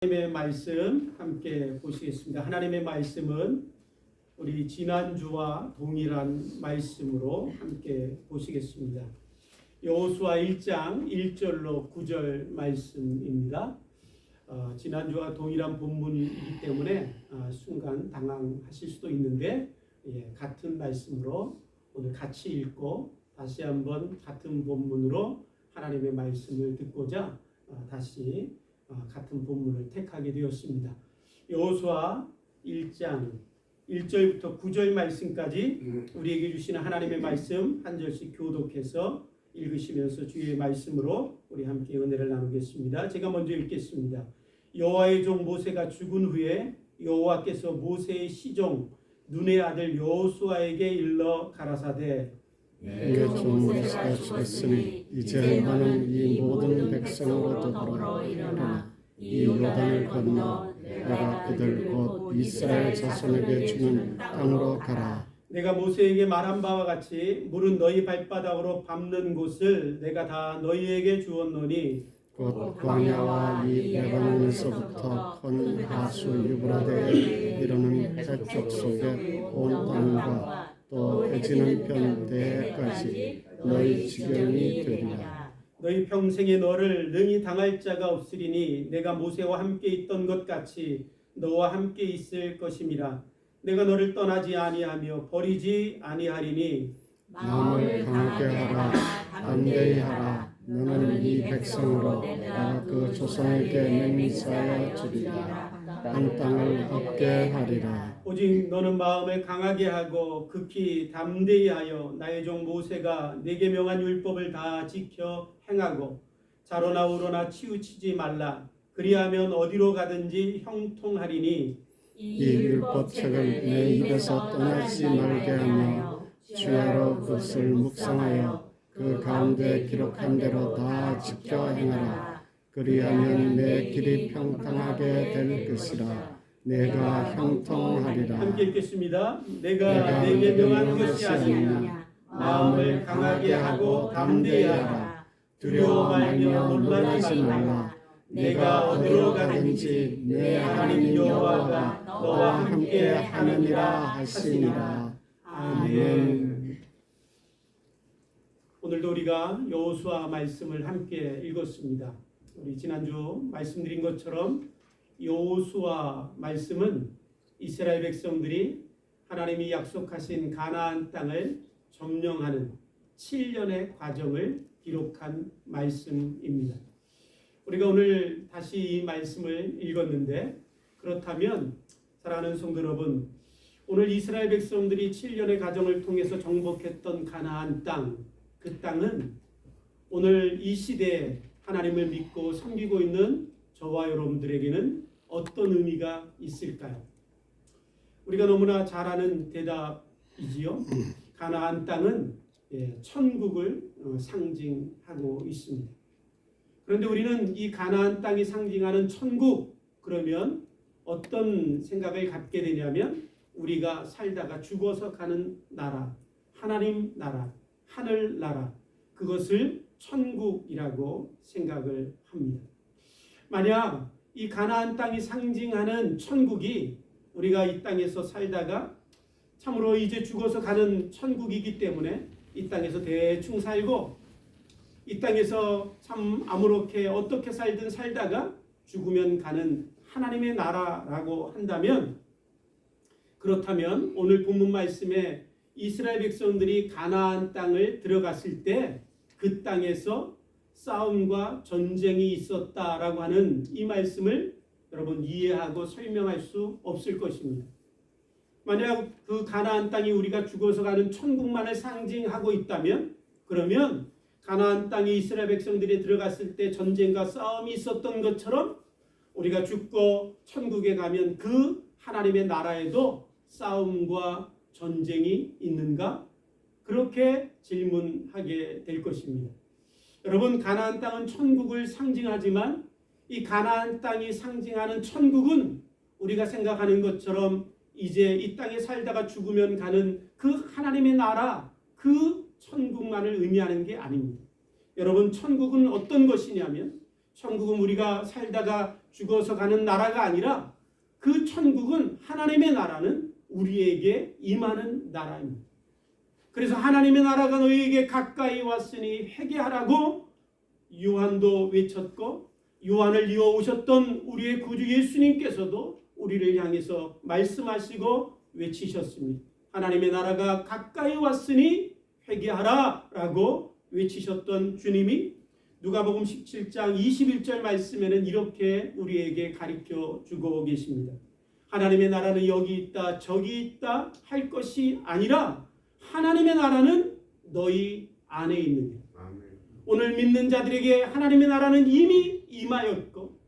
하나님의 말씀 함께 보시겠습니다. 하나님의 말씀은 우리 지난주와 동일한 말씀으로 함께 보시겠습니다. 여호수아 1장 1절로 9절 말씀입니다. 지난주와 동일한 본문이기 때문에 순간 당황하실 수도 있는데 같은 말씀으로 오늘 같이 읽고 다시 한번 같은 본문으로 하나님의 말씀을 듣고자 다시 같은 본문을 택하게 되었습니다. 여호수아 1장 1절부터 9절 말씀까지 우리에게 주시는 하나님의 말씀 한 절씩 교독해서 읽으시면서 주의 말씀으로 우리 함께 은혜를 나누겠습니다. 제가 먼저 읽겠습니다. 여호와의 종 모세가 죽은 후에 여호와께서 모세의 시종 눈의 아들 여호수아에게 일러 가라사대 내 종 모세가 죽었으니 이제 너는 이 모든 백성으로 더불어 일어나 이 요단을 건너 내가 그들 곧 이스라엘 자손에게 주는 땅으로 가라. 내가 모세에게 말한 바와 같이 물은 너희 발바닥으로 밟는 곳을 내가 다 너희에게 주었노니 곧 광야와 이 레바논에서부터 큰 하수 유브라데에 이르는 해쪽 속에 온 땅과 또 해지는 편 대해까지 너희 지경이 되리라. 너희 평생에 너를 능히 당할 자가 없으리니 내가 모세와 함께 있던 것 같이 너와 함께 있을 것임이라. 내가 너를 떠나지 아니하며 버리지 아니하리니 마음을 강하게 하라. 담대히 하라. 너는 이 백성으로 내가 그 조상에게 맹세하여 주리라. 한 땅을 얻게 하리라. 오직 너는 마음을 강하게 하고 극히 담대히 하여 나의 종 모세가 내게 명한 율법을 다 지켜 행하고 자로나 우로나 치우치지 말라. 그리하면 어디로 가든지 형통하리니 이 율법책을 내 입에서 떠나지 말게 하며 주야로 그것을 묵상하여 그 가운데 기록한 대로 다 지켜 행하라. 그리하면 내 길이 평탄하게 될 것이라. 내가 형통하리라. 함께 읽겠습니다. 내가 내게 명한 것이 아니냐. 마음을 강하게 하고 담대히 하라. 두려워 말며 놀라지 말라. 내가 어디로 가든지 내 하나님 여호와가 너와 함께 하느니라 하시니라. 아멘. 오늘도 우리가 여호수아 말씀을 함께 읽었습니다. 우리 지난주 말씀드린 것처럼 여호수아 말씀은 이스라엘 백성들이 하나님이 약속하신 가나안 땅을 점령하는 7년의 과정을 기록한 말씀입니다. 우리가 오늘 다시 이 말씀을 읽었는데 그렇다면 사랑하는 성도 여러분, 오늘 이스라엘 백성들이 7년의 과정을 통해서 정복했던 가나안 땅, 그 땅은 오늘 이 시대에 하나님을 믿고 섬기고 있는 저와 여러분들에게는 어떤 의미가 있을까요? 우리가 너무나 잘 아는 대답이지요. 가나안 땅은 천국을 상징하고 있습니다. 그런데 우리는 이 가나안 땅이 상징하는 천국, 그러면 어떤 생각을 갖게 되냐면 우리가 살다가 죽어서 가는 나라, 하나님 나라, 하늘 나라, 그것을 천국이라고 생각을 합니다. 만약 이 가나안 땅이 상징하는 천국이 우리가 이 땅에서 살다가 참으로 이제 죽어서 가는 천국이기 때문에 이 땅에서 대충 살고 이 땅에서 참 아무렇게 어떻게 살든 살다가 죽으면 가는 하나님의 나라라고 한다면, 그렇다면 오늘 본문 말씀에 이스라엘 백성들이 가나안 땅을 들어갔을 때 그 땅에서 싸움과 전쟁이 있었다라고 하는 이 말씀을 여러분 이해하고 설명할 수 없을 것입니다. 만약 그 가나안 땅이 우리가 죽어서 가는 천국만을 상징하고 있다면, 그러면 가나안 땅에 이스라엘 백성들이 들어갔을 때 전쟁과 싸움이 있었던 것처럼 우리가 죽고 천국에 가면 그 하나님의 나라에도 싸움과 전쟁이 있는가? 그렇게 질문하게 될 것입니다. 여러분, 가나안 땅은 천국을 상징하지만 이 가나안 땅이 상징하는 천국은 우리가 생각하는 것처럼 이제 이 땅에 살다가 죽으면 가는 그 하나님의 나라, 그 천국만을 의미하는 게 아닙니다. 여러분, 천국은 어떤 것이냐면 천국은 우리가 살다가 죽어서 가는 나라가 아니라 그 천국은 하나님의 나라는 우리에게 임하는 나라입니다. 그래서 하나님의 나라가 너희에게 가까이 왔으니 회개하라고 요한도 외쳤고 요한을 이어오셨던 우리의 구주 예수님께서도 우리를 향해서 말씀하시고 외치셨습니다. 하나님의 나라가 가까이 왔으니 회개하라 라고 외치셨던 주님이 누가복음 17장 21절 말씀에는 이렇게 우리에게 가르쳐 주고 계십니다. 하나님의 나라는 여기 있다 저기 있다 할 것이 아니라 하나님의 나라는 너희 안에 있느니라. 오늘 믿는 자들에게 하나님의 나라는 이미 임하였고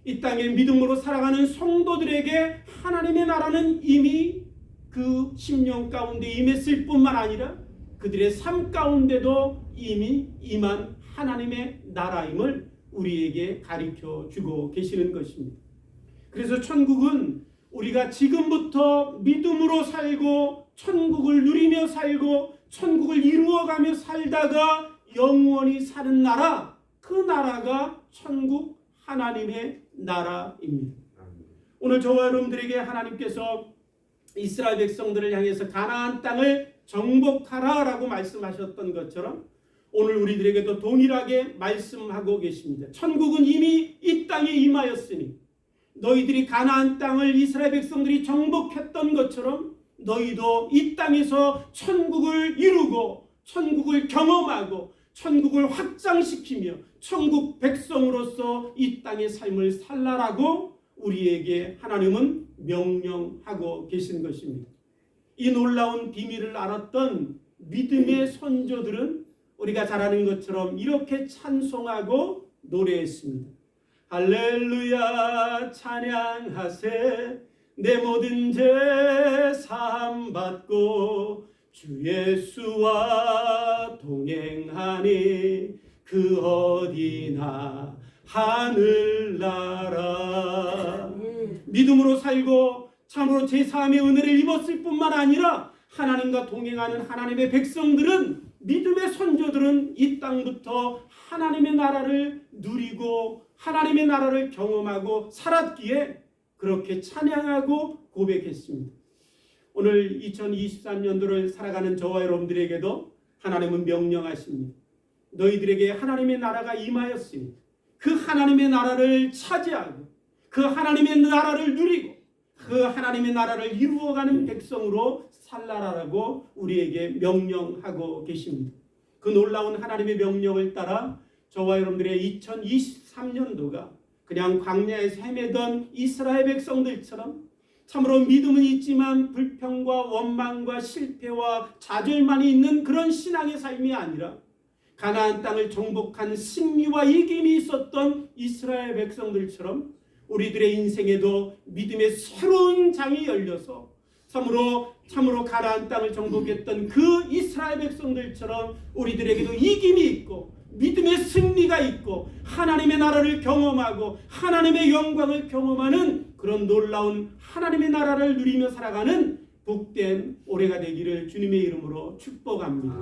이 땅에 믿음으로 살아가는 성도들에게 하나님의 나라는 이미 그 심령 가운데 임했을 뿐만 아니라 그들의 삶 가운데도 이미 임한 하나님의 나라임을 우리에게 가르쳐 주고 계시는 것입니다. 그래서 천국은 우리가 지금부터 믿음으로 살고 천국을 누리며 살고 천국을 이루어가며 살다가 영원히 사는 나라, 그 나라가 천국 하나님의 나라입니다. 오늘 저와 여러분들에게 하나님께서 이스라엘 백성들을 향해서 가나안 땅을 정복하라라고 말씀하셨던 것처럼 오늘 우리들에게도 동일하게 말씀하고 계십니다. 천국은 이미 이 땅에 임하였으니 너희들이 가나안 땅을 이스라엘 백성들이 정복했던 것처럼 너희도 이 땅에서 천국을 이루고 천국을 경험하고 천국을 확장시키며 천국 백성으로서 이 땅의 삶을 살라라고 우리에게 하나님은 명령하고 계신 것입니다. 이 놀라운 비밀을 알았던 믿음의 선조들은 우리가 잘 아는 것처럼 이렇게 찬송하고 노래했습니다. 할렐루야 찬양하세 내 모든 죄 사함 받고 주 예수와 동행하니 그 어디나 하늘나라. 믿음으로 살고 참으로 제사함의 은혜를 입었을 뿐만 아니라 하나님과 동행하는 하나님의 백성들은 믿음의 선조들은 이 땅부터 하나님의 나라를 누리고 하나님의 나라를 경험하고 살았기에 그렇게 찬양하고 고백했습니다. 오늘 2023년도를 살아가는 저와 여러분들에게도 하나님은 명령하십니다. 너희들에게 하나님의 나라가 임하였으니 그 하나님의 나라를 차지하고 그 하나님의 나라를 누리고 그 하나님의 나라를 이루어가는 백성으로 살라라고 우리에게 명령하고 계십니다. 그 놀라운 하나님의 명령을 따라 저와 여러분들의 2023년도가 그냥 광야에서 헤매던 이스라엘 백성들처럼 참으로 믿음은 있지만 불평과 원망과 실패와 좌절만이 있는 그런 신앙의 삶이 아니라 가나안 땅을 정복한 승리와 이김이 있었던 이스라엘 백성들처럼 우리들의 인생에도 믿음의 새로운 장이 열려서 참으로 가나안 땅을 정복했던 그 이스라엘 백성들처럼 우리들에게도 이김이 있고 믿음의 승리가 있고 하나님의 나라를 경험하고 하나님의 영광을 경험하는 그런 놀라운 하나님의 나라를 누리며 살아가는 복된 올해가 되기를 주님의 이름으로 축복합니다.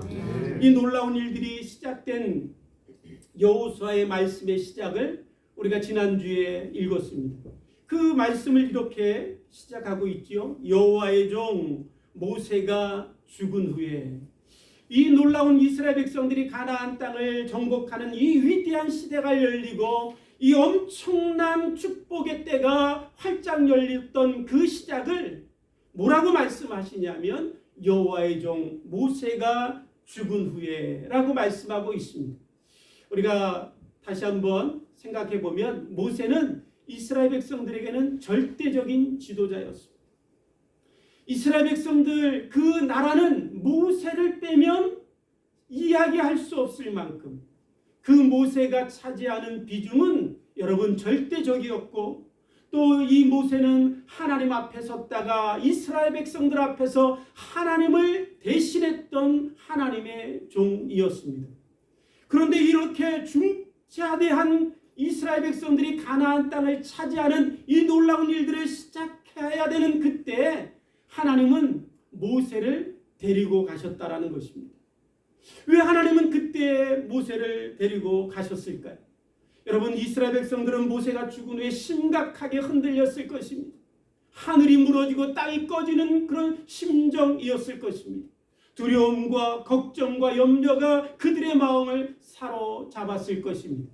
이 놀라운 일들이 시작된 여호수아의 말씀의 시작을 우리가 지난주에 읽었습니다. 그 말씀을 이렇게 시작하고 있지요. 여호와의 종 모세가 죽은 후에 이 놀라운 이스라엘 백성들이 가나안 땅을 정복하는 이 위대한 시대가 열리고 이 엄청난 축복의 때가 활짝 열렸던 그 시작을 뭐라고 말씀하시냐면 여호와의 종 모세가 죽은 후에 라고 말씀하고 있습니다. 우리가 다시 한번 생각해 보면 모세는 이스라엘 백성들에게는 절대적인 지도자였습니다. 이스라엘 백성들 그 나라는 모세를 빼면 이야기할 수 없을 만큼 그 모세가 차지하는 비중은 여러분 절대적이었고 또 이 모세는 하나님 앞에 섰다가 이스라엘 백성들 앞에서 하나님을 대신했던 하나님의 종이었습니다. 그런데 이렇게 중차대한 이스라엘 백성들이 가나안 땅을 차지하는 이 놀라운 일들을 시작해야 되는 그때 하나님은 모세를 데리고 가셨다라는 것입니다. 왜 하나님은 그때 모세를 데리고 가셨을까요? 여러분, 이스라엘 백성들은 모세가 죽은 후에 심각하게 흔들렸을 것입니다. 하늘이 무너지고 땅이 꺼지는 그런 심정이었을 것입니다. 두려움과 걱정과 염려가 그들의 마음을 사로잡았을 것입니다.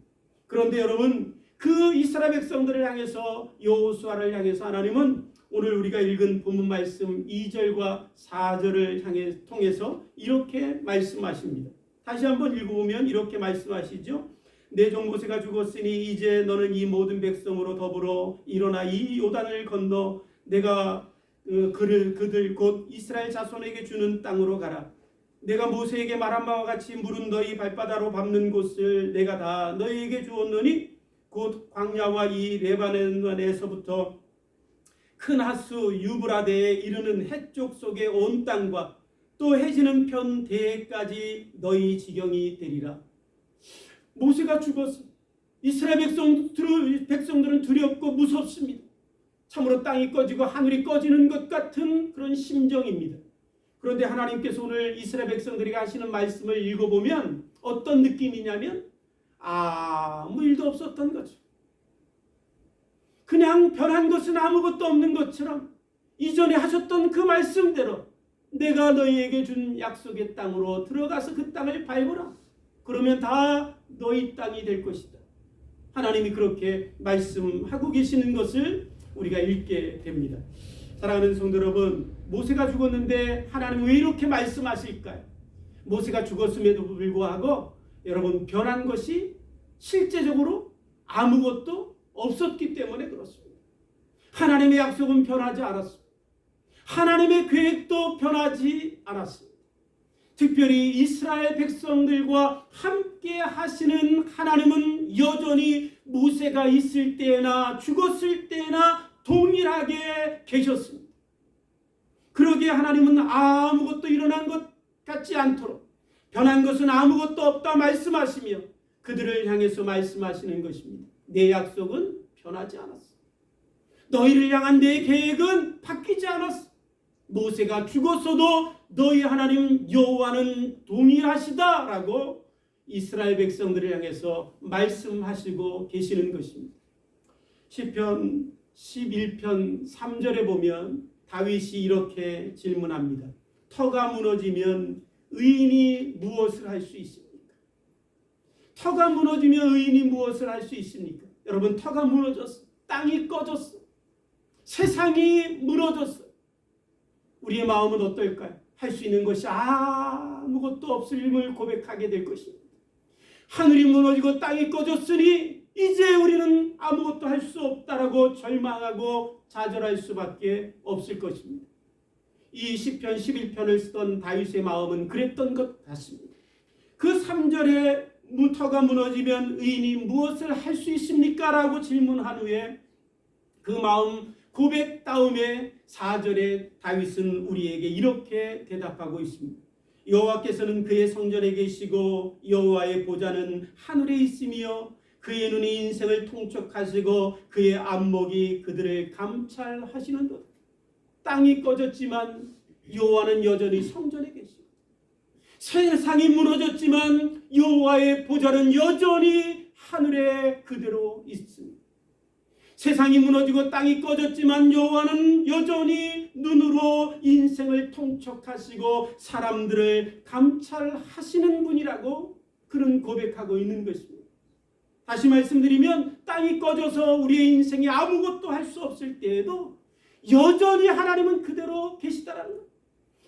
그런데 여러분, 그 이스라엘 백성들을 향해서, 여호수아를 향해서 하나님은 오늘 우리가 읽은 본문 말씀 2절과 4절을 통해서 이렇게 말씀하십니다. 다시 한번 읽어보면 이렇게 말씀하시죠. 내 종 모세가 죽었으니 이제 너는 이 모든 백성으로 더불어 일어나 이 요단을 건너 내가 그들 곧 이스라엘 자손에게 주는 땅으로 가라. 내가 모세에게 말한 바와 같이 물은 너희 발바닥으로 밟는 곳을 내가 다 너희에게 주었노니 곧 광야와 이 레바논에서부터 큰 하수 유브라데에 이르는 해쪽 속의 온 땅과 또 해지는 편 대해까지 너희 지경이 되리라. 모세가 죽었어. 이스라엘 백성들은 두렵고 무섭습니다. 참으로 땅이 꺼지고 하늘이 꺼지는 것 같은 그런 심정입니다. 그런데 하나님께서 오늘 이스라엘 백성들에게 하시는 말씀을 읽어보면 어떤 느낌이냐면 아무 일도 없었던 거죠. 그냥 변한 것은 아무것도 없는 것처럼 이전에 하셨던 그 말씀대로 내가 너희에게 준 약속의 땅으로 들어가서 그 땅을 밟으라. 그러면 다 너희 땅이 될 것이다. 하나님이 그렇게 말씀하고 계시는 것을 우리가 읽게 됩니다. 사랑하는 성도 여러분, 모세가 죽었는데 하나님 왜 이렇게 말씀하실까요? 모세가 죽었음에도 불구하고 여러분, 변한 것이 실제적으로 아무것도 없었기 때문에 그렇습니다. 하나님의 약속은 변하지 않았습니다. 하나님의 계획도 변하지 않았습니다. 특별히 이스라엘 백성들과 함께 하시는 하나님은 여전히 모세가 있을 때나 죽었을 때나 동일하게 계셨습니다. 그러기에 하나님은 아무것도 일어난 것 같지 않도록 변한 것은 아무것도 없다 말씀하시며 그들을 향해서 말씀하시는 것입니다. 내 약속은 변하지 않았어. 너희를 향한 내 계획은 바뀌지 않았어. 모세가 죽었어도 너희 하나님 여호와는 동일하시다라고 이스라엘 백성들을 향해서 말씀하시고 계시는 것입니다. 시편 11편 3절에 보면 다윗이 이렇게 질문합니다. 터가 무너지면 의인이 무엇을 할 수 있습니까? 터가 무너지면 의인이 무엇을 할 수 있습니까? 여러분, 터가 무너졌어. 땅이 꺼졌어. 세상이 무너졌어. 우리의 마음은 어떨까요? 할 수 있는 것이 아무것도 없음을 고백하게 될 것입니다. 하늘이 무너지고 땅이 꺼졌으니 이제 우리는 아무것도 할 수 없다라고 절망하고 좌절할 수밖에 없을 것입니다. 이 시편 11편을 쓰던 다윗의 마음은 그랬던 것 같습니다. 그 3절에 터가 무너지면 의인이 무엇을 할 수 있습니까? 라고 질문한 후에 그 마음 고백 다음에 4절에 다윗은 우리에게 이렇게 대답하고 있습니다. 여호와께서는 그의 성전에 계시고 여호와의 보좌는 하늘에 있으며 그의 눈이 인생을 통촉하시고 그의 안목이 그들을 감찰하시는도다. 땅이 꺼졌지만 여호와는 여전히 성전에 계시고 세상이 무너졌지만 여호와의 보좌는 여전히 하늘에 그대로 있습니다. 세상이 무너지고 땅이 꺼졌지만 여호와는 여전히 눈으로 인생을 통촉하시고 사람들을 감찰하시는 분이라고 그는 고백하고 있는 것입니다. 다시 말씀드리면 땅이 꺼져서 우리의 인생에 아무것도 할 수 없을 때에도 여전히 하나님은 그대로 계시다라는 것.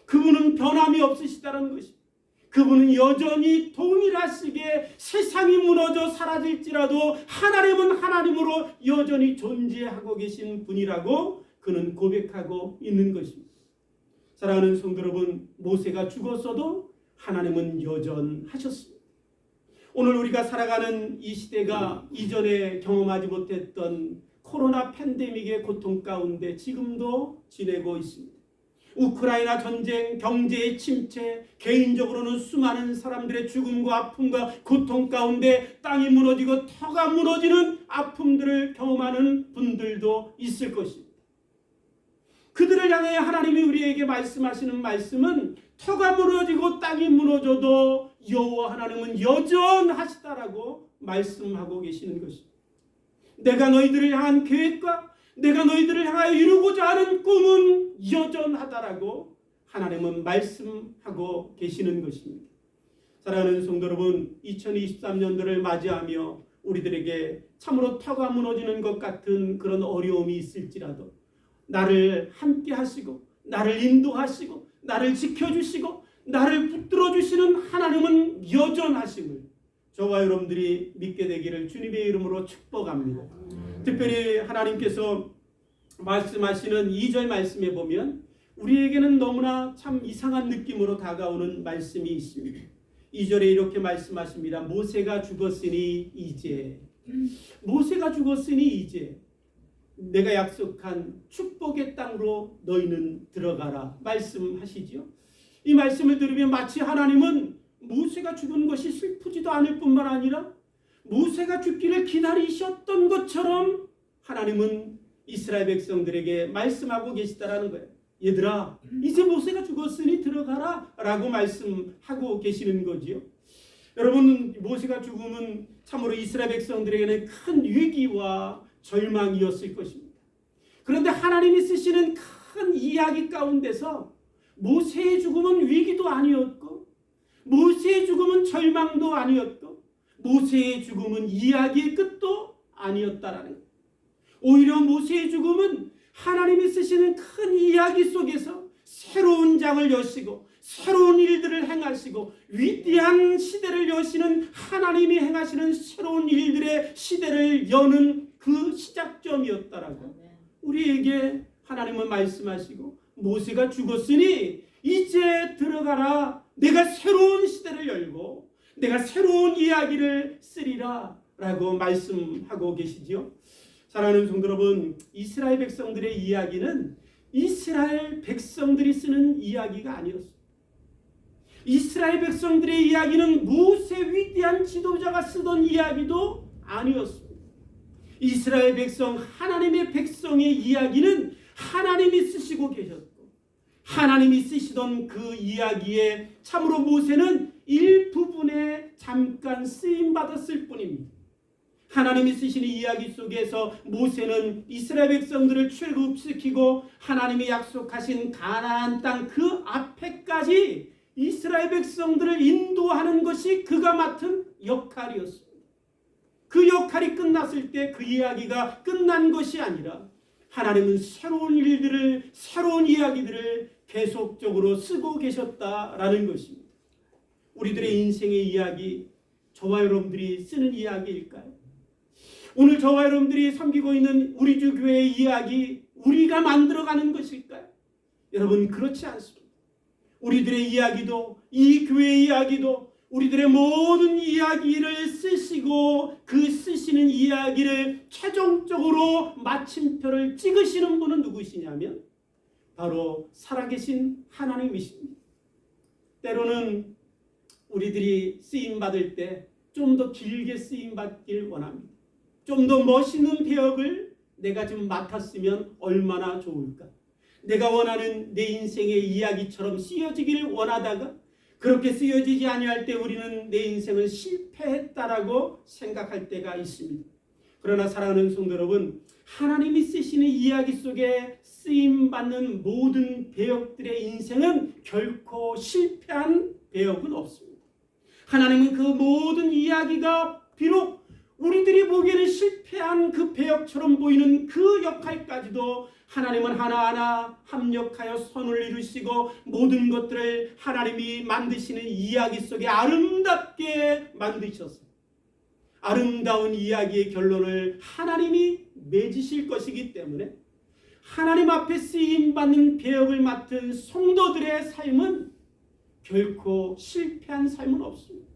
그분은 변함이 없으시다는 것입니다. 그분은 여전히 동일하시게 세상이 무너져 사라질지라도 하나님은 하나님으로 여전히 존재하고 계신 분이라고 그는 고백하고 있는 것입니다. 사랑하는 성도 여러분, 모세가 죽었어도 하나님은 여전하셨습니다. 오늘 우리가 살아가는 이 시대가 이전에 경험하지 못했던 코로나 팬데믹의 고통 가운데 지금도 지내고 있습니다. 우크라이나 전쟁, 경제의 침체, 개인적으로는 수많은 사람들의 죽음과 아픔과 고통 가운데 땅이 무너지고 터가 무너지는 아픔들을 경험하는 분들도 있을 것입니다. 그들을 향해 하나님이 우리에게 말씀하시는 말씀은 터가 무너지고 땅이 무너져도 여호와 하나님은 여전하시다라고 말씀하고 계시는 것입니다. 내가 너희들을 향한 계획과 내가 너희들을 향하여 이루고자 하는 꿈은 여전하다라고 하나님은 말씀하고 계시는 것입니다. 사랑하는 성도 여러분, 2023년도를 맞이하며 우리들에게 참으로 터가 무너지는 것 같은 그런 어려움이 있을지라도 나를 함께 하시고 나를 인도하시고 나를 지켜주시고 나를 붙들어 주시는 하나님은 여전하심을 저와 여러분들이 믿게 되기를 주님의 이름으로 축복합니다. 특별히 하나님께서 말씀하시는 2절 말씀에 보면 우리에게는 너무나 참 이상한 느낌으로 다가오는 말씀이 있습니다. 2절에 이렇게 말씀하십니다. 모세가 죽었으니 이제 내가 약속한 축복의 땅으로 너희는 들어가라 말씀하시지요. 이 말씀을 들으면 마치 하나님은 모세가 죽은 것이 슬프지도 않을 뿐만 아니라 모세가 죽기를 기다리셨던 것처럼 하나님은 이스라엘 백성들에게 말씀하고 계시다라는 거예요. 얘들아, 이제 모세가 죽었으니 들어가라 라고 말씀하고 계시는 거지요. 여러분, 모세가 죽음은 참으로 이스라엘 백성들에게는 큰 위기와 절망이었을 것입니다. 그런데 하나님이 쓰시는 큰 이야기 가운데서 모세의 죽음은 위기도 아니었고 모세의 죽음은 절망도 아니었고 모세의 죽음은 이야기의 끝도 아니었다라는 거예요. 오히려 모세의 죽음은 하나님이 쓰시는 큰 이야기 속에서 새로운 장을 여시고 새로운 일들을 행하시고 위대한 시대를 여시는 하나님이 행하시는 새로운 일들의 시대를 여는 그 시작점이었다라고 우리에게 하나님은 말씀하시고 모세가 죽었으니 이제 들어가라. 내가 새로운 시대를 열고 내가 새로운 이야기를 쓰리라 라고 말씀하고 계시지요. 사랑하는 성도 여러분, 이스라엘 백성들의 이야기는 이스라엘 백성들이 쓰는 이야기가 아니었습니다. 이스라엘 백성들의 이야기는 모세 위대한 지도자가 쓰던 이야기도 아니었습니다. 이스라엘 백성, 하나님의 백성의 이야기는 하나님이 쓰시고 계셨고 하나님이 쓰시던 그 이야기에 참으로 모세는 일부분에 잠깐 쓰임받았을 뿐입니다. 하나님이 쓰시는 이야기 속에서 모세는 이스라엘 백성들을 출애굽시키고 하나님이 약속하신 가나안 땅 그 앞에까지 이스라엘 백성들을 인도하는 것이 그가 맡은 역할이었습니다. 그 역할이 끝났을 때 그 이야기가 끝난 것이 아니라 하나님은 새로운 일들을, 새로운 이야기들을 계속적으로 쓰고 계셨다라는 것입니다. 우리들의 인생의 이야기, 저와 여러분들이 쓰는 이야기일까요? 오늘 저와 여러분들이 섬기고 있는 우리 주 교회의 이야기, 우리가 만들어가는 것일까요? 여러분, 그렇지 않습니다. 우리들의 이야기도, 이 교회의 이야기도 우리들의 모든 이야기를 쓰시고 그 쓰시는 이야기를 최종적으로 마침표를 찍으시는 분은 누구시냐면 바로 살아계신 하나님이십니다. 때로는 우리들이 쓰임받을 때 좀 더 길게 쓰임받길 원합니다. 좀 더 멋있는 배역을 내가 지금 맡았으면 얼마나 좋을까. 내가 원하는 내 인생의 이야기처럼 쓰여지기를 원하다가 그렇게 쓰여지지 아니할 때 우리는 내 인생은 실패했다라고 생각할 때가 있습니다. 그러나 사랑하는 성도 여러분, 하나님이 쓰시는 이야기 속에 쓰임받는 모든 배역들의 인생은 결코 실패한 배역은 없습니다. 하나님은 그 모든 이야기가 비록 우리들이 보기에는 실패한 그 배역처럼 보이는 그 역할까지도 하나님은 하나하나 합력하여 선을 이루시고 모든 것들을 하나님이 만드시는 이야기 속에 아름답게 만드셨습니다. 아름다운 이야기의 결론을 하나님이 맺으실 것이기 때문에 하나님 앞에 쓰임받는 배역을 맡은 성도들의 삶은 결코 실패한 삶은 없습니다.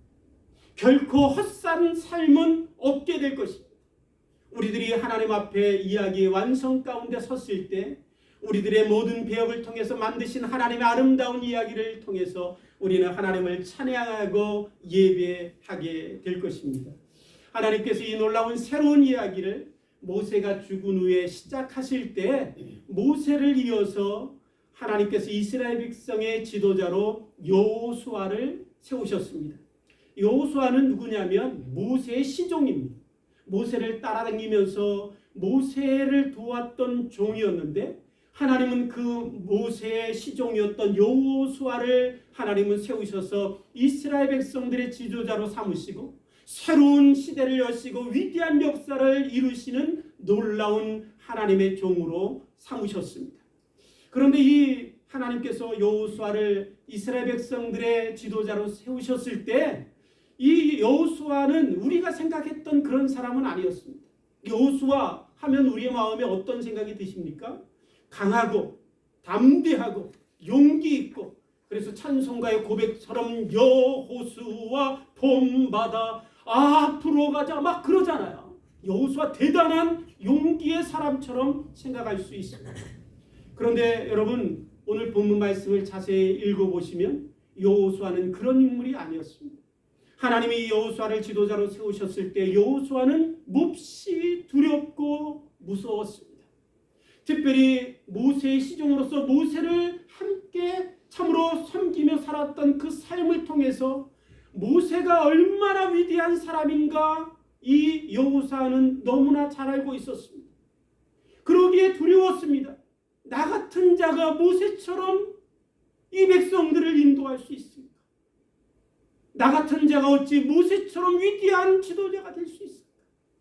결코 헛산 삶은 없게 될 것입니다. 우리들이 하나님 앞에 이야기의 완성 가운데 섰을 때 우리들의 모든 배역을 통해서 만드신 하나님의 아름다운 이야기를 통해서 우리는 하나님을 찬양하고 예배하게 될 것입니다. 하나님께서 이 놀라운 새로운 이야기를 모세가 죽은 후에 시작하실 때 모세를 이어서 하나님께서 이스라엘 백성의 지도자로 여호수아를 세우셨습니다. 여호수아는 누구냐면 모세의 시종입니다. 모세를 따라다니면서 모세를 도왔던 종이었는데 하나님은 그 모세의 시종이었던 여호수아를 하나님은 세우셔서 이스라엘 백성들의 지도자로 삼으시고 새로운 시대를 여시고 위대한 역사를 이루시는 놀라운 하나님의 종으로 삼으셨습니다. 그런데 이 하나님께서 여호수아를 이스라엘 백성들의 지도자로 세우셨을 때 이 여호수아는 우리가 생각했던 그런 사람은 아니었습니다. 여호수아 하면 우리의 마음에 어떤 생각이 드십니까? 강하고 담대하고 용기 있고, 그래서 찬송가의 고백처럼 여호수아 봄바다 앞으로 가자 막 그러잖아요. 여호수아 대단한 용기의 사람처럼 생각할 수 있습니다. 그런데 여러분, 오늘 본문 말씀을 자세히 읽어보시면 여호수아는 그런 인물이 아니었습니다. 하나님이 여호수아를 지도자로 세우셨을 때 여호수아는 몹시 두렵고 무서웠습니다. 특별히 모세의 시종으로서 모세를 함께 참으로 섬기며 살았던 그 삶을 통해서 모세가 얼마나 위대한 사람인가 이 여호수아는 너무나 잘 알고 있었습니다. 그러기에 두려웠습니다. 나 같은 자가 모세처럼 이 백성들을 인도할 수 있을까? 나 같은 자가 어찌 모세처럼 위대한 지도자가 될 수 있을까?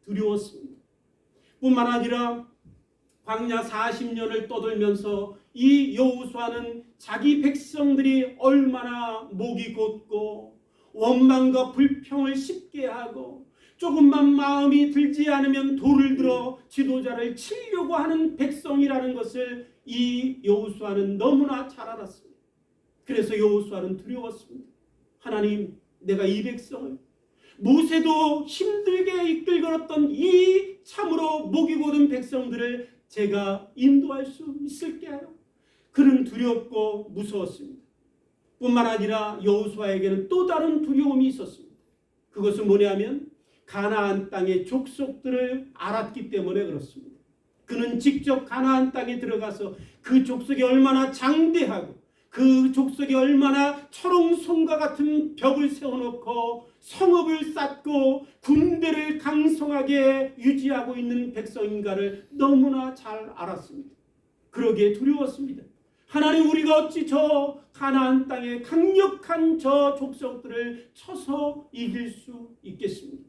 두려웠습니다. 뿐만 아니라 광야 40년을 떠돌면서 이 여호수아는 자기 백성들이 얼마나 목이 곧고 원망과 불평을 쉽게 하고 조금만 마음이 들지 않으면 돌을 들어 지도자를 치려고 하는 백성이라는 것을 이 여호수아는 너무나 잘 알았습니다. 그래서 여호수아는 두려웠습니다. 하나님, 내가 이 백성을, 모세도 힘들게 이끌었던 이 참으로 목이 곧은 백성들을 제가 인도할 수 있을까요? 그는 두렵고 무서웠습니다. 뿐만 아니라 여호수아에게는 또 다른 두려움이 있었습니다. 그것은 뭐냐면 가나안 땅의 족속들을 알았기 때문에 그렇습니다. 그는 직접 가나안 땅에 들어가서 그 족속이 얼마나 장대하고 그 족속이 얼마나 철옹성과 같은 벽을 세워놓고 성읍을 쌓고 군대를 강성하게 유지하고 있는 백성인가를 너무나 잘 알았습니다. 그러기에 두려웠습니다. 하나님, 우리가 어찌 저 가나안 땅의 강력한 저 족속들을 쳐서 이길 수 있겠습니까?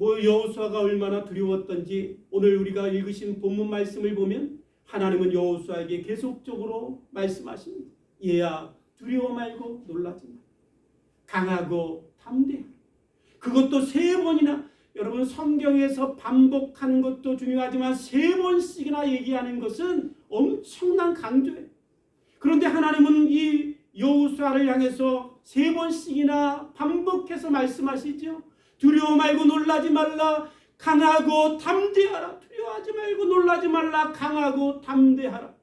여호수아가 얼마나 두려웠던지 오늘 우리가 읽으신 본문 말씀을 보면 하나님은 여호수아에게 계속적으로 말씀하십니다. 얘야, 두려워 말고 놀라지 마. 강하고 담대하라. 그것도 3번이나, 여러분 성경에서 반복하는 것도 중요하지만 3번씩이나 얘기하는 것은 엄청난 강조예요. 그런데 하나님은 이 여호수아를 향해서 3번씩이나 반복해서 말씀하시죠. 두려워 말고 놀라지 말라. 강하고 담대하라. 두려워하지 말고 놀라지 말라. 강하고 담대하라.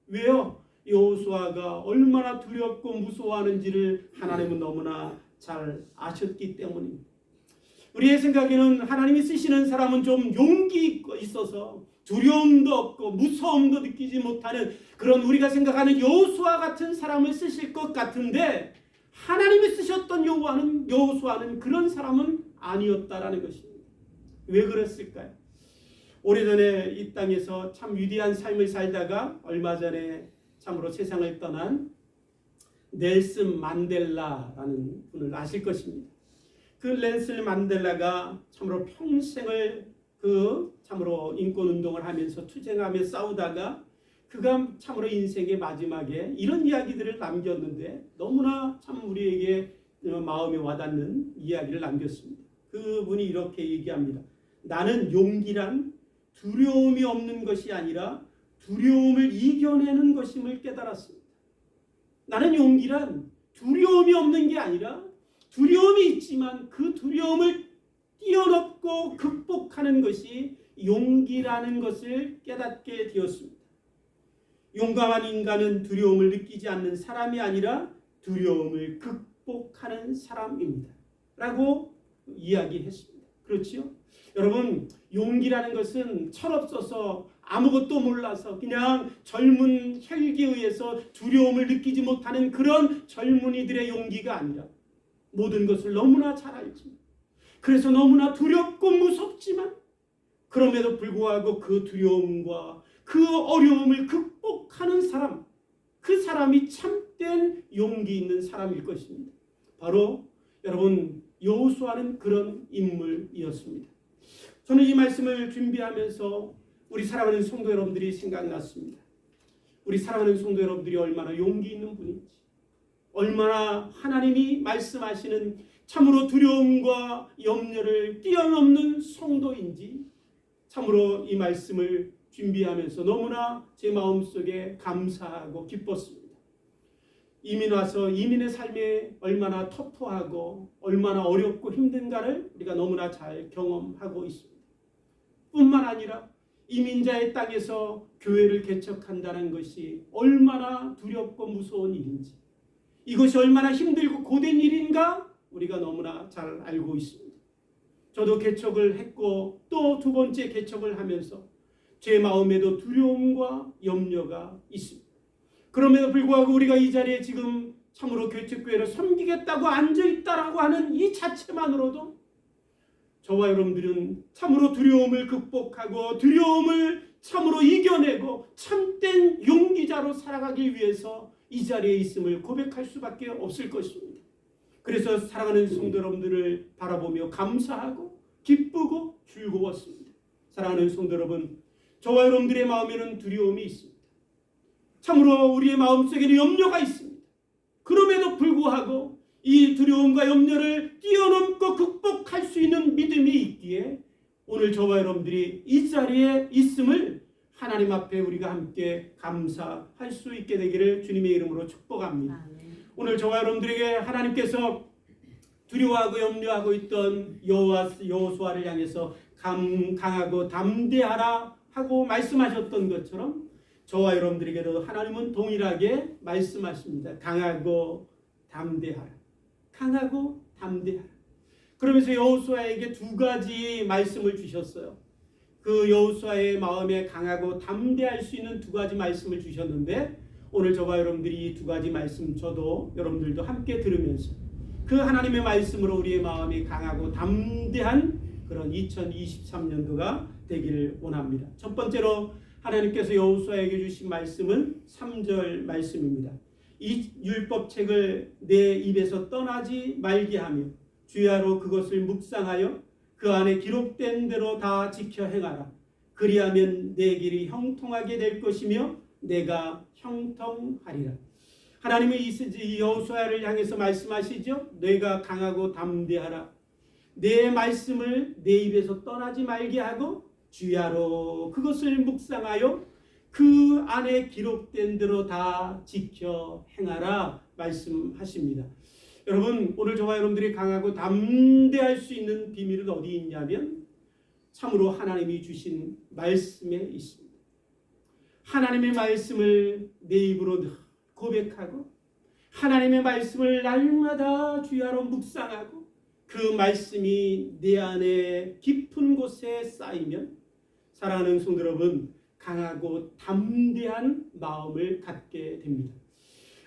왜요? 여호수아가 얼마나 두렵고 무서워하는지를 하나님은 너무나 잘 아셨기 때문입니다. 우리의 생각에는 하나님이 쓰시는 사람은 좀 용기 있어서 두려움도 없고 무서움도 느끼지 못하는 그런 우리가 생각하는 여호수아 같은 사람을 쓰실 것 같은데, 하나님이 쓰셨던 여호수아는 그런 사람은 아니었다라는 것입니다. 왜 그랬을까요? 오래전에 이 땅에서 참 위대한 삶을 살다가 얼마 전에 참으로 세상을 떠난 넬슨 만델라라는 분을 아실 것입니다. 그 넬슨 만델라가 참으로 평생을 참으로 인권운동을 하면서 투쟁하며 싸우다가 그가 참으로 인생의 마지막에 이런 이야기들을 남겼는데 너무나 참 우리에게 마음에 와닿는 이야기를 남겼습니다. 그분이 이렇게 얘기합니다. 나는 용기란 두려움이 없는 것이 아니라 두려움을 이겨내는 것임을 깨달았습니다. 나는 용기란 두려움이 없는 게 아니라 두려움이 있지만 그 두려움을 뛰어넘고 극복하는 것이 용기라는 것을 깨닫게 되었습니다. 용감한 인간은 두려움을 느끼지 않는 사람이 아니라 두려움을 극복하는 사람입니다. 라고 이야기했습니다. 그렇지요? 여러분, 용기라는 것은 철없어서 아무것도 몰라서 그냥 젊은 혈기에 의해서 두려움을 느끼지 못하는 그런 젊은이들의 용기가 아니라 모든 것을 너무나 잘 알지만, 그래서 너무나 두렵고 무섭지만, 그럼에도 불구하고 그 두려움과 그 어려움을 극복하는 사람, 그 사람이 참된 용기 있는 사람일 것입니다. 바로 여러분 여호수아는 그런 인물이었습니다. 저는 이 말씀을 준비하면서 우리 사랑하는 성도 여러분들이 생각났습니다. 우리 사랑하는 성도 여러분들이 얼마나 용기 있는 분인지, 얼마나 하나님이 말씀하시는 참으로 두려움과 염려를 뛰어넘는 성도인지 참으로 이 말씀을 준비하면서 너무나 제 마음속에 감사하고 기뻤습니다. 이민 와서 이민의 삶에 얼마나 터프하고 얼마나 어렵고 힘든가를 우리가 너무나 잘 경험하고 있습니다. 뿐만 아니라 이민자의 땅에서 교회를 개척한다는 것이 얼마나 두렵고 무서운 일인지, 이것이 얼마나 힘들고 고된 일인가 우리가 너무나 잘 알고 있습니다. 저도 개척을 했고 또 두 번째 개척을 하면서 제 마음에도 두려움과 염려가 있습니다. 그럼에도 불구하고 우리가 이 자리에 지금 참으로 개척교회를 섬기겠다고 앉아있다라고 하는 이 자체만으로도 저와 여러분들은 참으로 두려움을 극복하고 두려움을 참으로 이겨내고 참된 용기자로 살아가기 위해서 이 자리에 있음을 고백할 수밖에 없을 것입니다. 그래서 사랑하는 성도 여러분들을 바라보며 감사하고 기쁘고 즐거웠습니다. 사랑하는 성도 여러분, 저와 여러분들의 마음에는 두려움이 있습니다. 참으로 우리의 마음속에는 염려가 있습니다. 그럼에도 불구하고 이 두려움과 염려를 뛰어넘고 극복할 수 있는 믿음이 있기에 오늘 저와 여러분들이 이 자리에 있음을 하나님 앞에 우리가 함께 감사할 수 있게 되기를 주님의 이름으로 축복합니다. 오늘 저와 여러분들에게 하나님께서 두려워하고 염려하고 있던 여호수아를 향해서 강하고 담대하라 하고 말씀하셨던 것처럼 저와 여러분들에게도 하나님은 동일하게 말씀하십니다. 강하고 담대하라. 강하고 담대하라. 그러면서 여호수아에게 두 가지 말씀을 주셨어요. 그 여호수아의 마음에 강하고 담대할 수 있는 두 가지 말씀을 주셨는데 오늘 저와 여러분들이 이 두 가지 말씀 저도 여러분들도 함께 들으면서 그 하나님의 말씀으로 우리의 마음이 강하고 담대한 그런 2023년도가 되기를 원합니다. 첫 번째로 하나님께서 여호수아에게 주신 말씀은 3절 말씀입니다. 이 율법책을 내 입에서 떠나지 말게 하며 주야로 그것을 묵상하여 그 안에 기록된 대로 다 지켜 행하라. 그리하면 내 길이 형통하게 될 것이며 내가 형통하리라. 하나님은 이 여호수아를 향해서 말씀하시죠. 내가 강하고 담대하라. 내 말씀을 내 입에서 떠나지 말게 하고 주야로 그것을 묵상하여 그 안에 기록된 대로 다 지켜 행하라 말씀하십니다. 여러분, 오늘 저와 여러분들이 강하고 담대할 수 있는 비밀은 어디 있냐면 참으로 하나님이 주신 말씀에 있습니다. 하나님의 말씀을 내 입으로 고백하고 하나님의 말씀을 날마다 주야로 묵상하고 그 말씀이 내 안에 깊은 곳에 쌓이면 사랑하는 성도 여러분, 강하고 담대한 마음을 갖게 됩니다.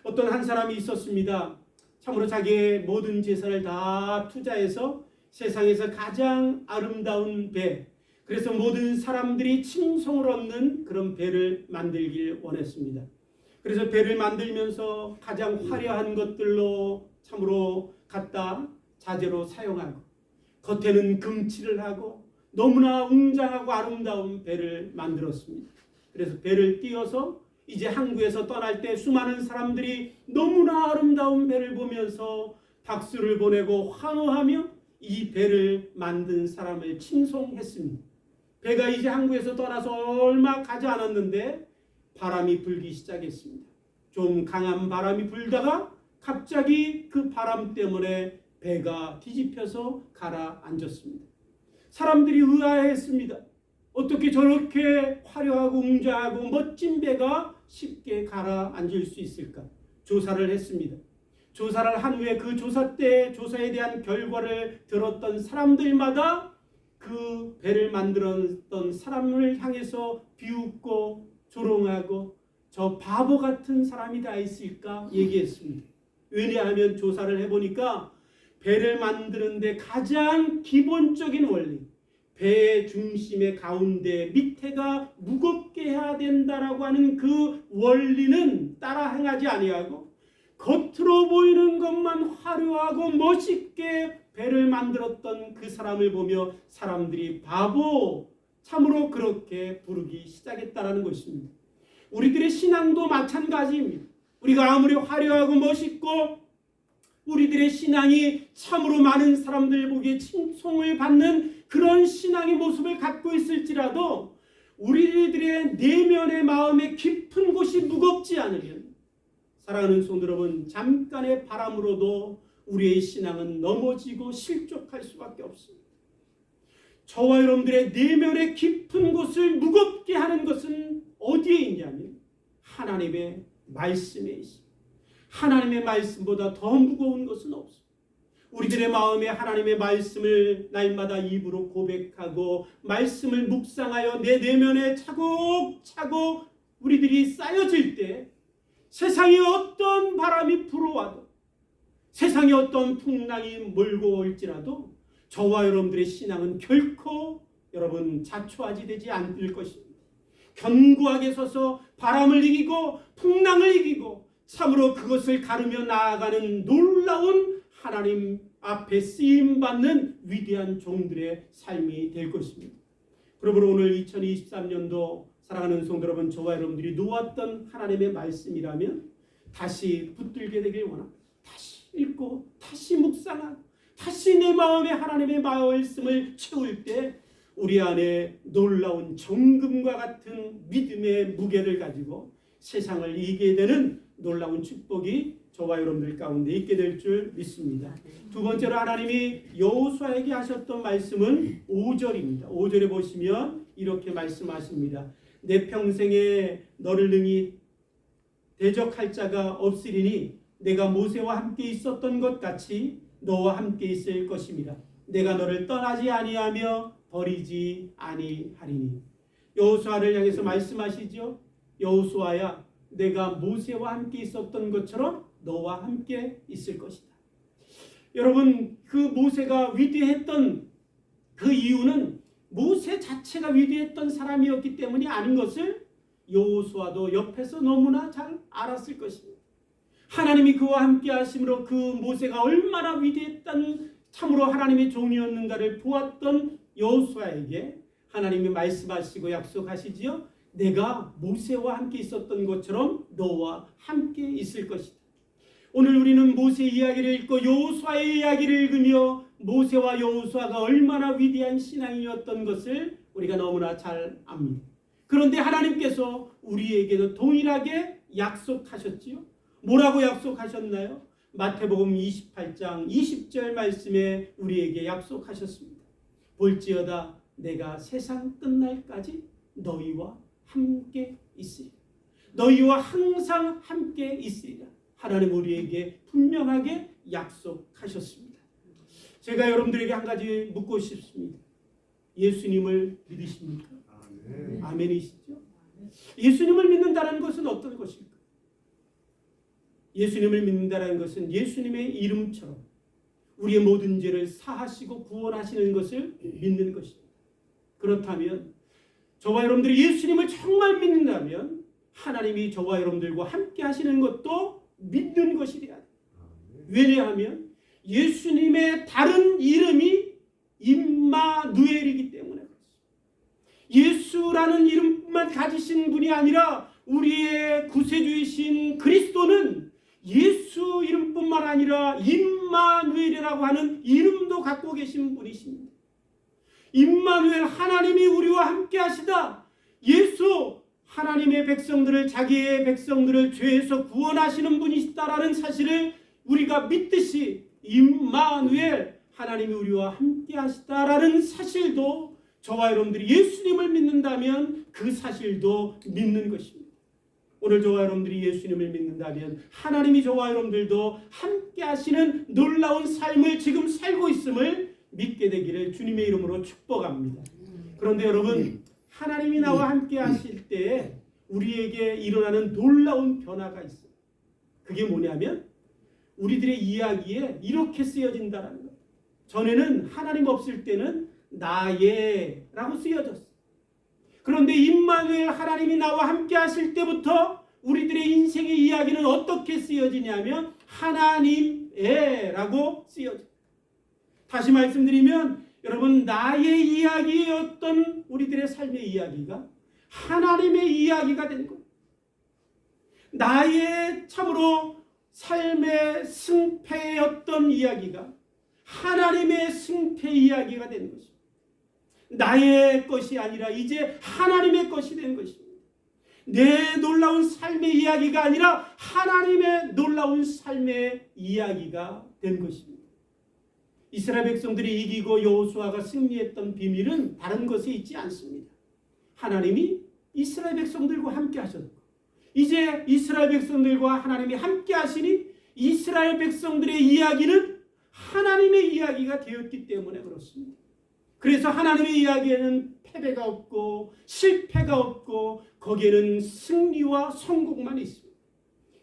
어떤 한 사람이 있었습니다. 참으로 자기의 모든 재산을 다 투자해서 세상에서 가장 아름다운 배, 그래서 모든 사람들이 칭송을 얻는 그런 배를 만들길 원했습니다. 그래서 배를 만들면서 가장 화려한 것들로 참으로 갖다 자재로 사용하고 겉에는 금칠을 하고 너무나 웅장하고 아름다운 배를 만들었습니다. 그래서 배를 띄워서 이제 항구에서 떠날 때 수많은 사람들이 너무나 아름다운 배를 보면서 박수를 보내고 환호하며 이 배를 만든 사람을 칭송했습니다. 배가 이제 항구에서 떠나서 얼마 가지 않았는데 바람이 불기 시작했습니다. 좀 강한 바람이 불다가 갑자기 그 바람 때문에 배가 뒤집혀서 가라앉았습니다. 사람들이 의아해했습니다. 어떻게 저렇게 화려하고 웅장하고 멋진 배가 쉽게 가라앉을 수 있을까? 조사를 했습니다. 조사를 한 후에 그 조사 때 조사에 대한 결과를 들었던 사람들마다 그 배를 만들었던 사람을 향해서 비웃고 조롱하고 저 바보 같은 사람이 다 있을까 얘기했습니다. 왜냐하면 조사를 해보니까 배를 만드는데 가장 기본적인 원리, 배 중심의 가운데 밑에가 무겁게 해야 된다라고 하는 그 원리는 따라 행하지 아니하고 겉으로 보이는 것만 화려하고 멋있게 배를 만들었던 그 사람을 보며 사람들이 바보, 참으로 그렇게 부르기 시작했다라는 것입니다. 우리들의 신앙도 마찬가지입니다. 우리가 아무리 화려하고 멋있고 우리들의 신앙이 참으로 많은 사람들 보기에 칭송을 받는 그런 신앙의 모습을 갖고 있을지라도 우리들의 내면의 마음의 깊은 곳이 무겁지 않으면, 사랑하는 성도 여러분, 잠깐의 바람으로도 우리의 신앙은 넘어지고 실족할 수밖에 없습니다. 저와 여러분들의 내면의 깊은 곳을 무겁게 하는 것은 어디에 있냐면 하나님의 말씀에 있습니다. 하나님의 말씀보다 더 무거운 것은 없습니다. 우리들의 마음에 하나님의 말씀을 날마다 입으로 고백하고 말씀을 묵상하여 내 내면에 차곡차곡 우리들이 쌓여질 때 세상에 어떤 바람이 불어와도, 세상에 어떤 풍랑이 몰고 올지라도 저와 여러분들의 신앙은 결코 여러분 자초하지 되지 않을 것입니다. 견고하게 서서 바람을 이기고 풍랑을 이기고 참으로 그것을 가르며 나아가는 놀라운 하나님 앞에 쓰임받는 위대한 종들의 삶이 될 것입니다. 그러므로 오늘 2023년도 사랑하는 성도 여러분, 저와 여러분들이 놓았던 하나님의 말씀이라면 다시 붙들게 되길 원합니다. 다시 읽고 다시 묵상하고 다시 내 마음에 하나님의 말씀을 채울 때 우리 안에 놀라운 정금과 같은 믿음의 무게를 가지고 세상을 이기게 되는 놀라운 축복이 저와 여러분들 가운데 있게 될 줄 믿습니다. 두 번째로 하나님이 여호수아에게 하셨던 말씀은 5절입니다. 5절에 보시면 이렇게 말씀하십니다. 내 평생에 너를 능히 대적할 자가 없으리니 내가 모세와 함께 있었던 것 같이 너와 함께 있을 것입니다. 내가 너를 떠나지 아니하며 버리지 아니하리니. 여호수아를 향해서 말씀하시죠. 여호수아야, 내가 모세와 함께 있었던 것처럼 너와 함께 있을 것이다. 여러분, 그 모세가 위대했던 그 이유는 모세 자체가 위대했던 사람이었기 때문이 아닌 것을 여호수아도 옆에서 너무나 잘 알았을 것입니다. 하나님이 그와 함께 하심으로 그 모세가 얼마나 위대했던 참으로 하나님의 종이었는가를 보았던 여호수아에게 하나님이 말씀하시고 약속하시지요. 내가 모세와 함께 있었던 것처럼 너와 함께 있을 것이다. 오늘 우리는 모세 이야기를 읽고 여호수아의 이야기를 읽으며 모세와 여호수아가 얼마나 위대한 신앙이었던 것을 우리가 너무나 잘 압니다. 그런데 하나님께서 우리에게도 동일하게 약속하셨지요. 뭐라고 약속하셨나요? 마태복음 28장 20절 말씀에 우리에게 약속하셨습니다. 볼지어다 내가 세상 끝날까지 너희와 함께 있으리라. 너희와 항상 함께 있으리라. 하나님 우리에게 분명하게 약속하셨습니다. 제가 여러분들에게 한 가지 묻고 싶습니다. 예수님을 믿으십니까? 아멘이시죠? 예수님을 믿는다는 것은 어떤 것일까? 예수님을 믿는다는 것은 예수님의 이름처럼 우리의 모든 죄를 사하시고 구원하시는 것을 믿는 것입니다. 그렇다면 저와 여러분들이 예수님을 정말 믿는다면 하나님이 저와 여러분들과 함께 하시는 것도 믿는 것이 돼야 돼요. 왜냐하면 예수님의 다른 이름이 임마누엘이기 때문에 그렇습니다. 예수라는 이름만 가지신 분이 아니라 우리의 구세주이신 그리스도는 예수 이름뿐만 아니라 임마누엘이라고 하는 이름도 갖고 계신 분이십니다. 임마누엘, 하나님이 우리와 함께 하시다. 예수, 하나님의 백성들을, 자기의 백성들을 죄에서 구원하시는 분이시다라는 사실을 우리가 믿듯이 임마누엘, 하나님이 우리와 함께 하시다라는 사실도 저와 여러분들이 예수님을 믿는다면 그 사실도 믿는 것입니다. 오늘 저와 여러분들이 예수님을 믿는다면 하나님이 저와 여러분들도 함께 하시는 놀라운 삶을 지금 살고 있음을 믿게 되기를 주님의 이름으로 축복합니다. 그런데 여러분, 하나님이 나와 함께 하실 때 우리에게 일어나는 놀라운 변화가 있어요. 그게 뭐냐면 우리들의 이야기에 이렇게 쓰여진다는 것. 전에는 하나님 없을 때는 나의라고 쓰여졌어. 그런데 임마누엘 하나님이 나와 함께 하실 때부터 우리들의 인생의 이야기는 어떻게 쓰여지냐면 하나님의라고 쓰여져. 다시 말씀드리면 여러분, 나의 이야기였던 우리들의 삶의 이야기가 하나님의 이야기가 된 거예요. 나의 참으로 삶의 승패였던 이야기가 하나님의 승패 이야기가 된 것입니다. 나의 것이 아니라 이제 하나님의 것이 된 것입니다. 내 놀라운 삶의 이야기가 아니라 하나님의 놀라운 삶의 이야기가 된 것입니다. 이스라엘 백성들이 이기고 여호수아가 승리했던 비밀은 다른 것에 있지 않습니다. 하나님이 이스라엘 백성들과 함께 하셨고, 이제 이스라엘 백성들과 하나님이 함께 하시니 이스라엘 백성들의 이야기는 하나님의 이야기가 되었기 때문에 그렇습니다. 그래서 하나님의 이야기에는 패배가 없고 실패가 없고 거기에는 승리와 성공만 있습니다.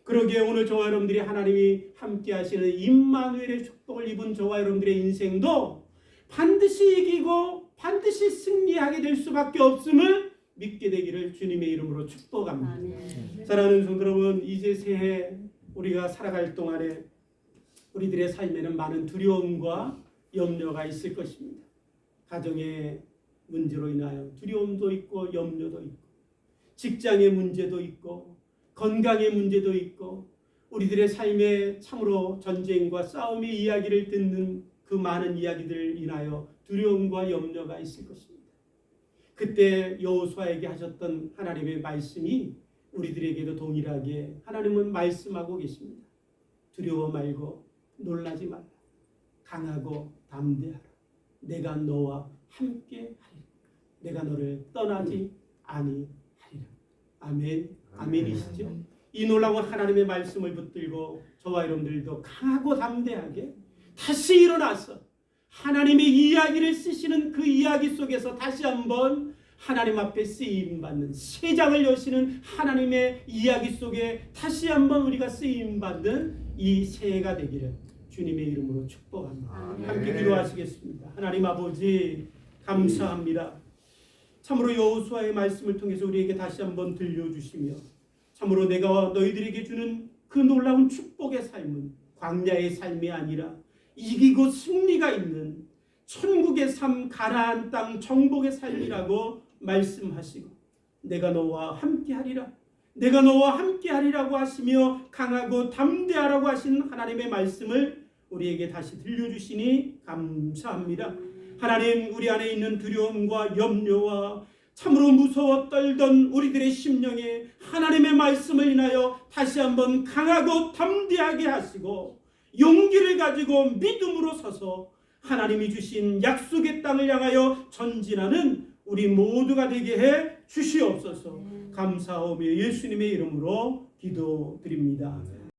그러기에 오늘 저와 여러분들이 하나님이 함께 하시는 임마누엘의 축복을 입은 저와 여러분들의 인생도 반드시 이기고 반드시 승리하게 될 수밖에 없음을 믿게 되기를 주님의 이름으로 축복합니다. 아멘. 사랑하는 성도 여러분, 이제 새해 우리가 살아갈 동안에 우리들의 삶에는 많은 두려움과 염려가 있을 것입니다. 가정의 문제로 인하여 두려움도 있고 염려도 있고, 직장의 문제도 있고, 건강의 문제도 있고, 우리들의 삶에 참으로 전쟁과 싸움의 이야기를 듣는 그 많은 이야기들 인하여 두려움과 염려가 있을 것입니다. 그때 여호수아에게 하셨던 하나님의 말씀이 우리들에게도 동일하게 하나님은 말씀하고 계십니다. 두려워 말고 놀라지 말라. 강하고 담대하라. 내가 너와 함께 하리라. 내가 너를 떠나지 아니하리라. 아멘. 아멘이시죠? 이 놀라운 하나님의 말씀을 붙들고 저와 여러분들도 강하고 담대하게 다시 일어나서 하나님의 이야기를 쓰시는 그 이야기 속에서 다시 한번 하나님 앞에 쓰임받는, 새 장을 여시는 하나님의 이야기 속에 다시 한번 우리가 쓰임받는 이 새해가 되기를 주님의 이름으로 축복합니다. 함께 기도하시겠습니다. 하나님 아버지, 감사합니다. 참으로 여호수아의 말씀을 통해서 우리에게 다시 한번 들려주시며, 참으로 내가 너희들에게 주는 그 놀라운 축복의 삶은 광야의 삶이 아니라 이기고 승리가 있는 천국의 삶, 가나안 땅 정복의 삶이라고 말씀하시고, 내가 너와 함께하리라, 내가 너와 함께하리라고 하시며 강하고 담대하라고 하신 하나님의 말씀을 우리에게 다시 들려주시니 감사합니다. 하나님, 우리 안에 있는 두려움과 염려와 참으로 무서워 떨던 우리들의 심령에 하나님의 말씀을 인하여 다시 한번 강하고 담대하게 하시고 용기를 가지고 믿음으로 서서 하나님이 주신 약속의 땅을 향하여 전진하는 우리 모두가 되게 해 주시옵소서. 감사하며 예수님의 이름으로 기도드립니다.